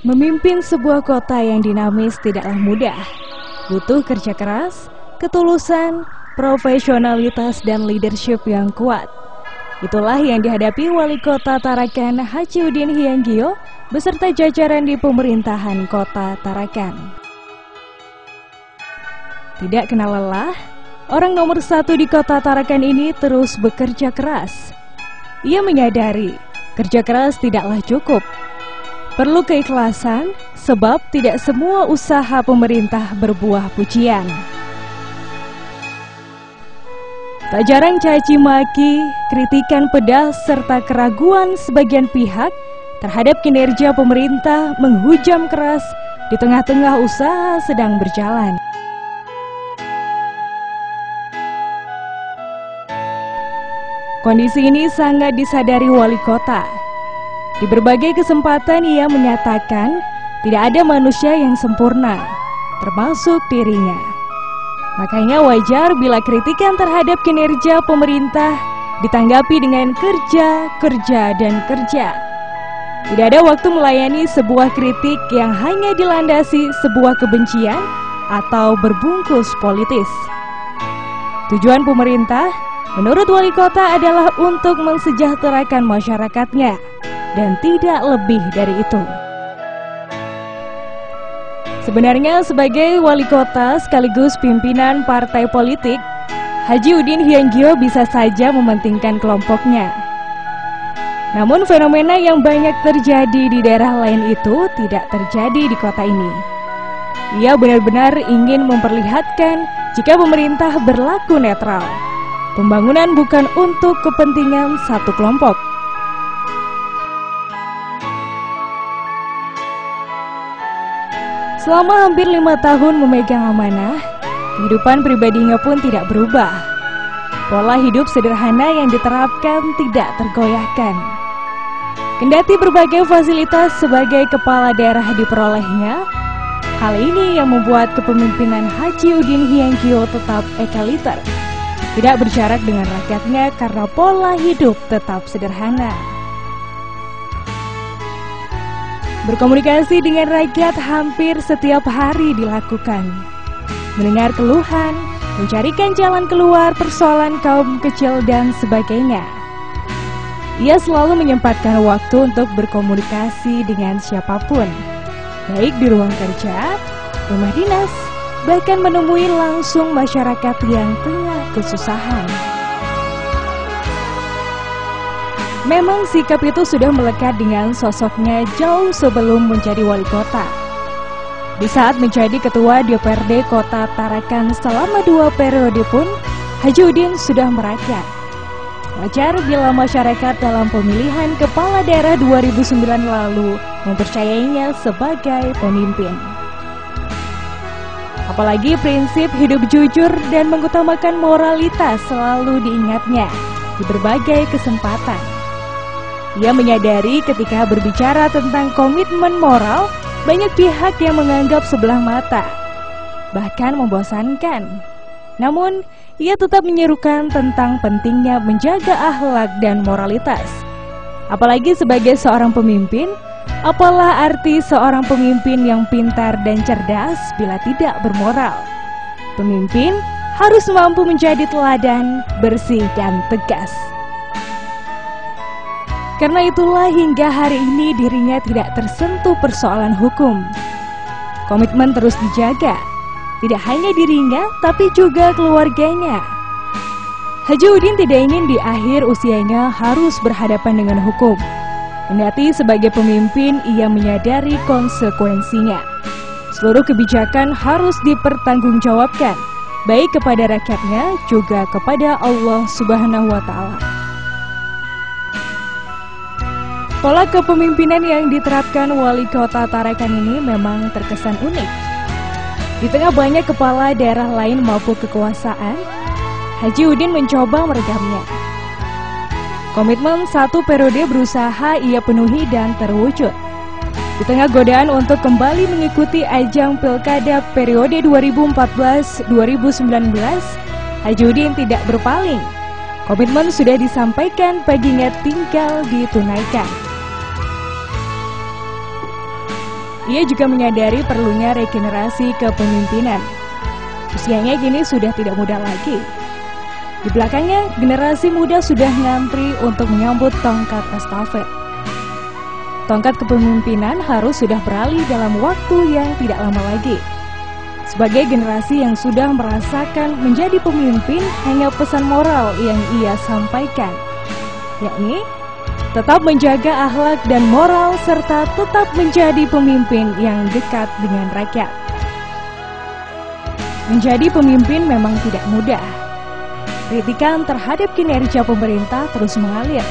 Memimpin sebuah kota yang dinamis tidaklah mudah. Butuh kerja keras, ketulusan, profesionalitas, dan leadership yang kuat. Itulah yang dihadapi Wali Kota Tarakan Haji Udin Hyangyo beserta jajaran di pemerintahan Kota Tarakan. Tidak kenal lelah, orang nomor satu di Kota Tarakan ini terus bekerja keras. Ia menyadari kerja keras tidaklah cukup. Perlu keikhlasan, sebab tidak semua usaha pemerintah berbuah pujian. Tak jarang caci maki, kritikan pedas, serta keraguan sebagian pihak terhadap kinerja pemerintah menghujam keras di tengah-tengah usaha sedang berjalan. Kondisi ini sangat disadari wali kota. Di berbagai kesempatan ia menyatakan tidak ada manusia yang sempurna, termasuk dirinya. Makanya wajar bila kritikan terhadap kinerja pemerintah ditanggapi dengan kerja, dan kerja. Tidak ada waktu melayani sebuah kritik yang hanya dilandasi sebuah kebencian atau berbungkus politis. Tujuan pemerintah menurut wali kota adalah untuk mensejahterakan masyarakatnya, dan tidak lebih dari itu. Sebenarnya sebagai wali kota sekaligus pimpinan partai politik, Haji Udin Hyangyo bisa saja mementingkan kelompoknya. Namun fenomena yang banyak terjadi di daerah lain itu tidak terjadi di kota ini. Ia benar-benar ingin memperlihatkan jika pemerintah berlaku netral. Pembangunan bukan untuk kepentingan satu kelompok. Selama hampir 5 tahun memegang amanah, kehidupan pribadinya pun tidak berubah. Pola hidup sederhana yang diterapkan tidak tergoyahkan. Kendati berbagai fasilitas sebagai kepala daerah diperolehnya, hal ini yang membuat kepemimpinan Haji Udin Hyangyo tetap egaliter, tidak berjarak dengan rakyatnya karena pola hidup tetap sederhana. Berkomunikasi dengan rakyat hampir setiap hari dilakukan. Mendengar keluhan, mencarikan jalan keluar persoalan kaum kecil dan sebagainya. Ia selalu menyempatkan waktu untuk berkomunikasi dengan siapapun, baik di ruang kerja, rumah dinas, bahkan menemui langsung masyarakat yang tengah kesusahan. Memang sikap itu sudah melekat dengan sosoknya jauh sebelum menjadi wali kota. Di saat menjadi ketua DPRD Kota Tarakan selama 2 periode pun, Haji Udin sudah merakyat. Wajar bila masyarakat dalam pemilihan kepala daerah 2009 lalu mempercayainya sebagai pemimpin. Apalagi prinsip hidup jujur dan mengutamakan moralitas selalu diingatnya di berbagai kesempatan. Ia menyadari ketika berbicara tentang komitmen moral, banyak pihak yang menganggap sebelah mata, bahkan membosankan. Namun, ia tetap menyerukan tentang pentingnya menjaga akhlak dan moralitas. Apalagi sebagai seorang pemimpin, apalah arti seorang pemimpin yang pintar dan cerdas bila tidak bermoral? Pemimpin harus mampu menjadi teladan, bersih, dan tegas. Karena itulah hingga hari ini dirinya tidak tersentuh persoalan hukum. Komitmen terus dijaga, tidak hanya dirinya tapi juga keluarganya. Haji Udin tidak ingin di akhir usianya harus berhadapan dengan hukum. Kendati sebagai pemimpin ia menyadari konsekuensinya. Seluruh kebijakan harus dipertanggungjawabkan, baik kepada rakyatnya juga kepada Allah Subhanahu wa Ta'ala. Pola kepemimpinan yang diterapkan wali kota Tarakan ini memang terkesan unik. Di tengah banyak kepala daerah lain maupun kekuasaan, Haji Udin mencoba meregamnya. Komitmen 1 periode berusaha ia penuhi dan terwujud. Di tengah godaan untuk kembali mengikuti ajang pilkada periode 2014-2019, Haji Udin tidak berpaling. Komitmen sudah disampaikan, baginya tinggal ditunaikan. Ia juga menyadari perlunya regenerasi kepemimpinan. Usianya kini sudah tidak muda lagi. Di belakangnya, generasi muda sudah ngantri untuk menyambut tongkat estafet. Tongkat kepemimpinan harus sudah beralih dalam waktu yang tidak lama lagi. Sebagai generasi yang sudah merasakan menjadi pemimpin, hanya pesan moral yang ia sampaikan, yakni tetap menjaga akhlak dan moral serta tetap menjadi pemimpin yang dekat dengan rakyat. Menjadi pemimpin memang tidak mudah. Kritikan terhadap kinerja pemerintah terus mengalir.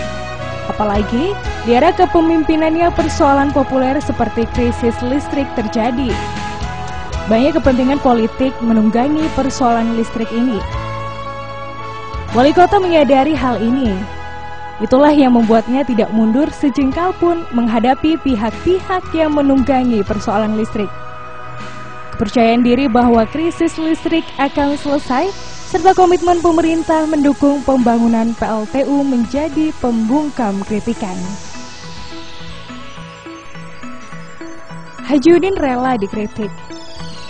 Apalagi di era kepemimpinannya persoalan populer seperti krisis listrik terjadi. Banyak kepentingan politik menunggangi persoalan listrik ini. Wali kota menyadari hal ini. Itulah yang membuatnya tidak mundur sejengkal pun menghadapi pihak-pihak yang menunggangi persoalan listrik. Kepercayaan diri bahwa krisis listrik akan selesai, serta komitmen pemerintah mendukung pembangunan PLTU menjadi pembungkam kritikan. Hajiudin rela dikritik.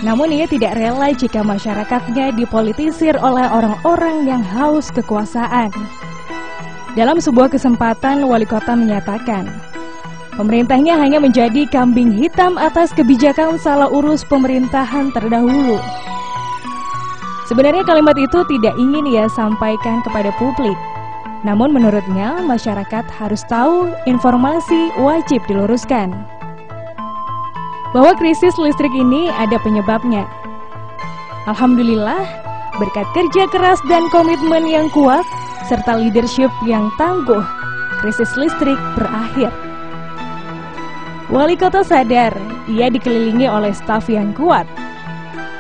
Namun ia tidak rela jika masyarakatnya dipolitisir oleh orang-orang yang haus kekuasaan. Dalam sebuah kesempatan, wali kota menyatakan, pemerintahnya hanya menjadi kambing hitam atas kebijakan salah urus pemerintahan terdahulu. Sebenarnya kalimat itu tidak ingin ia sampaikan kepada publik. Namun menurutnya, masyarakat harus tahu informasi wajib diluruskan. Bahwa krisis listrik ini ada penyebabnya. Alhamdulillah, berkat kerja keras dan komitmen yang kuat, serta leadership yang tangguh, krisis listrik berakhir. Wali kota sadar, ia dikelilingi oleh staf yang kuat,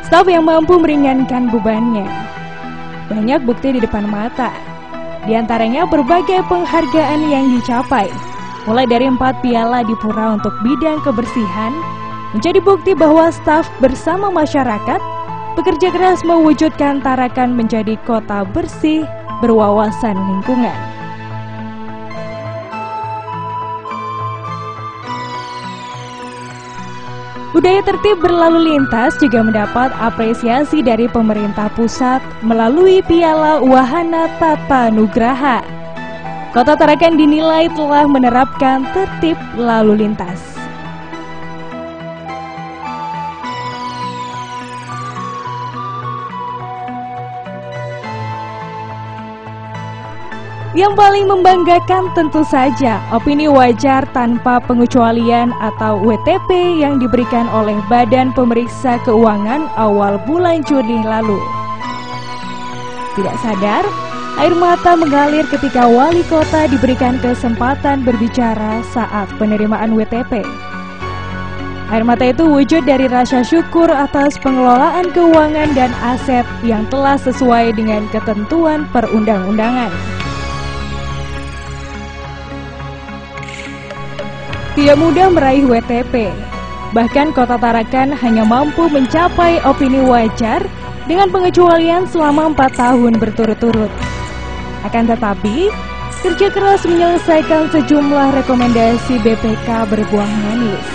staf yang mampu meringankan bebannya. Banyak bukti di depan mata, di antaranya berbagai penghargaan yang dicapai, mulai dari 4 piala di Pura untuk bidang kebersihan, menjadi bukti bahwa staf bersama masyarakat bekerja keras mewujudkan Tarakan menjadi kota bersih, berwawasan lingkungan. Budaya tertib berlalu lintas juga mendapat apresiasi dari pemerintah pusat melalui Piala Wahana Tata Nugraha. Kota Tarakan dinilai telah menerapkan tertib lalu lintas. Yang paling membanggakan tentu saja opini wajar tanpa pengecualian atau WTP yang diberikan oleh Badan Pemeriksa Keuangan awal bulan Juni lalu. Tidak sadar, air mata mengalir ketika wali kota diberikan kesempatan berbicara saat penerimaan WTP. Air mata itu wujud dari rasa syukur atas pengelolaan keuangan dan aset yang telah sesuai dengan ketentuan perundang-undangan. Tidak mudah meraih WTP, bahkan kota Tarakan hanya mampu mencapai opini wajar dengan pengecualian selama 4 tahun berturut-turut. Akan tetapi, kerja keras menyelesaikan sejumlah rekomendasi BPK berbuah manis.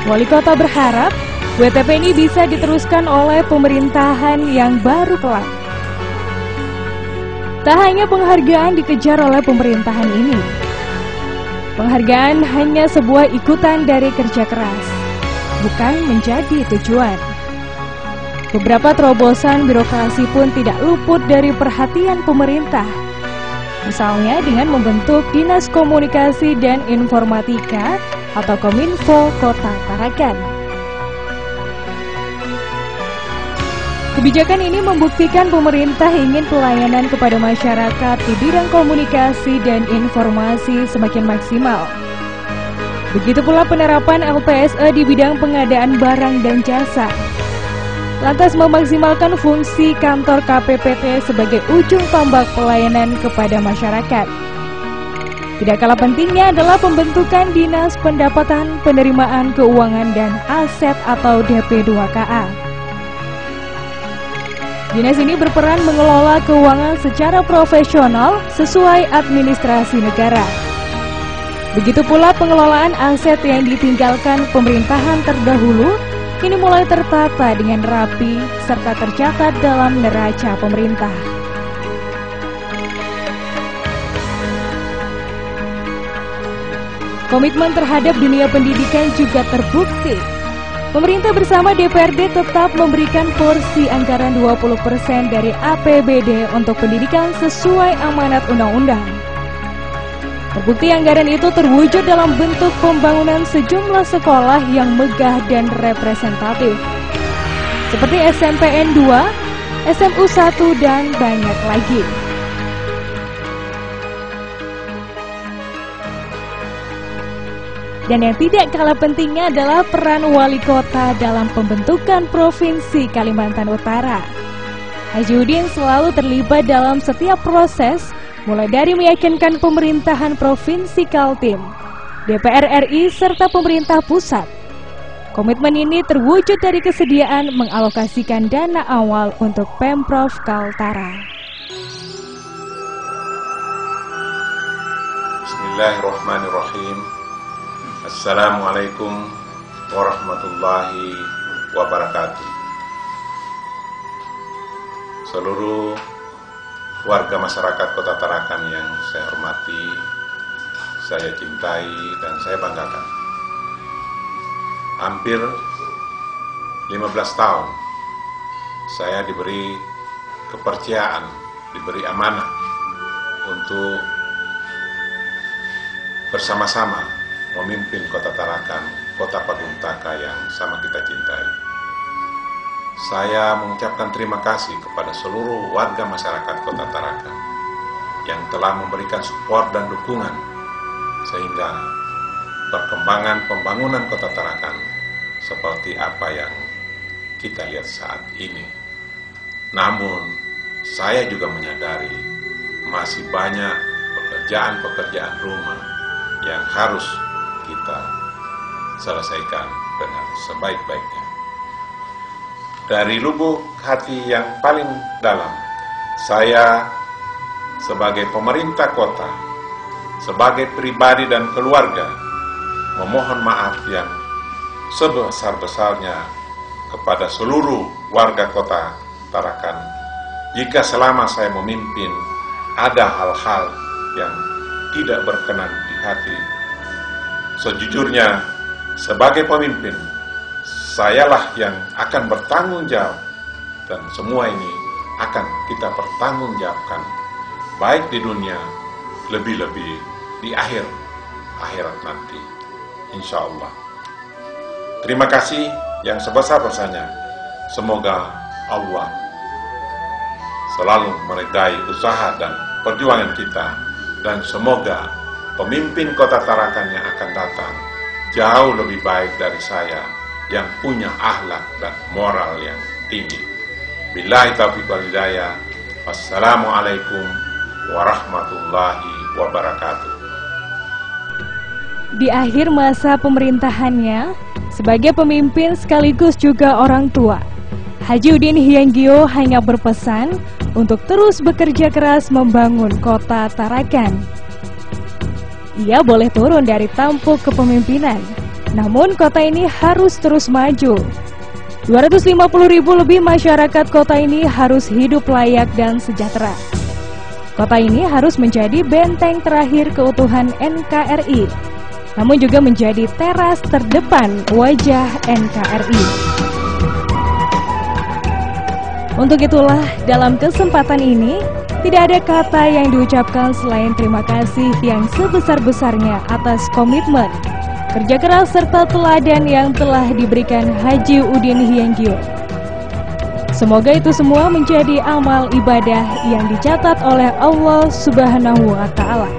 Wali kota berharap WTP ini bisa diteruskan oleh pemerintahan yang baru kelak. Tak hanya penghargaan dikejar oleh pemerintahan ini. Penghargaan hanya sebuah ikutan dari kerja keras, bukan menjadi tujuan. Beberapa terobosan birokrasi pun tidak luput dari perhatian pemerintah. Misalnya dengan membentuk Dinas Komunikasi dan Informatika atau Kominfo Kota Tarakan. Kebijakan ini membuktikan pemerintah ingin pelayanan kepada masyarakat di bidang komunikasi dan informasi semakin maksimal. Begitu pula penerapan LPSE di bidang pengadaan barang dan jasa. Lantas memaksimalkan fungsi kantor KPPT sebagai ujung tombak pelayanan kepada masyarakat. Tidak kalah pentingnya adalah pembentukan Dinas Pendapatan Penerimaan Keuangan dan Aset atau DP2KA. Dinas ini berperan mengelola keuangan secara profesional sesuai administrasi negara. Begitu pula pengelolaan aset yang ditinggalkan pemerintahan terdahulu kini mulai tertata dengan rapi serta tercatat dalam neraca pemerintah. Komitmen terhadap dunia pendidikan juga terbukti. Pemerintah bersama DPRD tetap memberikan porsi anggaran 20% dari APBD untuk pendidikan sesuai amanat undang-undang. Terbukti anggaran itu terwujud dalam bentuk pembangunan sejumlah sekolah yang megah dan representatif, seperti SMPN 2, SMU 1, dan banyak lagi. Dan yang tidak kalah pentingnya adalah peran wali kota dalam pembentukan Provinsi Kalimantan Utara. Haji Udin selalu terlibat dalam setiap proses, mulai dari meyakinkan pemerintahan Provinsi Kaltim, DPR RI, serta pemerintah pusat. Komitmen ini terwujud dari kesediaan mengalokasikan dana awal untuk Pemprov Kaltara. Bismillahirrahmanirrahim. Assalamualaikum warahmatullahi wabarakatuh. Seluruh warga masyarakat Kota Tarakan yang saya hormati, saya cintai, dan saya banggakan. Hampir 15 tahun saya diberi kepercayaan, diberi amanah untuk bersama-sama memimpin Kota Tarakan, Kota Paguntaka yang sama kita cintai. Saya mengucapkan terima kasih kepada seluruh warga masyarakat Kota Tarakan yang telah memberikan support dan dukungan sehingga perkembangan pembangunan Kota Tarakan seperti apa yang kita lihat saat ini. Namun, saya juga menyadari masih banyak pekerjaan-pekerjaan rumah yang harus kita selesaikan dengan sebaik-baiknya. Dari lubuk hati yang paling dalam, saya sebagai pemerintah kota, sebagai pribadi dan keluarga, memohon maaf yang sebesar-besarnya kepada seluruh warga Kota Tarakan jika selama saya memimpin ada hal-hal yang tidak berkenan di hati. Sejujurnya, sebagai pemimpin, sayalah yang akan bertanggung jawab, dan semua ini akan kita pertanggungjawabkan, baik di dunia, lebih-lebih di akhirat nanti, insya Allah. Terima kasih yang sebesar-besarnya. Semoga Allah selalu meridai usaha dan perjuangan kita, dan semoga pemimpin Kota Tarakan yang akan datang jauh lebih baik dari saya yang punya akhlak dan moral yang tinggi. Billahi taufiq wal hidayah. Wassalamualaikum warahmatullahi wabarakatuh. Di akhir masa pemerintahannya, sebagai pemimpin sekaligus juga orang tua, Haji Udin Hyangyo hanya berpesan untuk terus bekerja keras membangun Kota Tarakan. Ia boleh turun dari tampuk kepemimpinan, namun kota ini harus terus maju. 250.000 lebih masyarakat kota ini harus hidup layak dan sejahtera. Kota ini harus menjadi benteng terakhir keutuhan NKRI, namun juga menjadi teras terdepan wajah NKRI. Untuk itulah, dalam kesempatan ini, tidak ada kata yang diucapkan selain terima kasih yang sebesar-besarnya atas komitmen, kerja keras serta teladan yang telah diberikan Haji Udin Hyangyo. Semoga itu semua menjadi amal ibadah yang dicatat oleh Allah Subhanahu wa Ta'ala.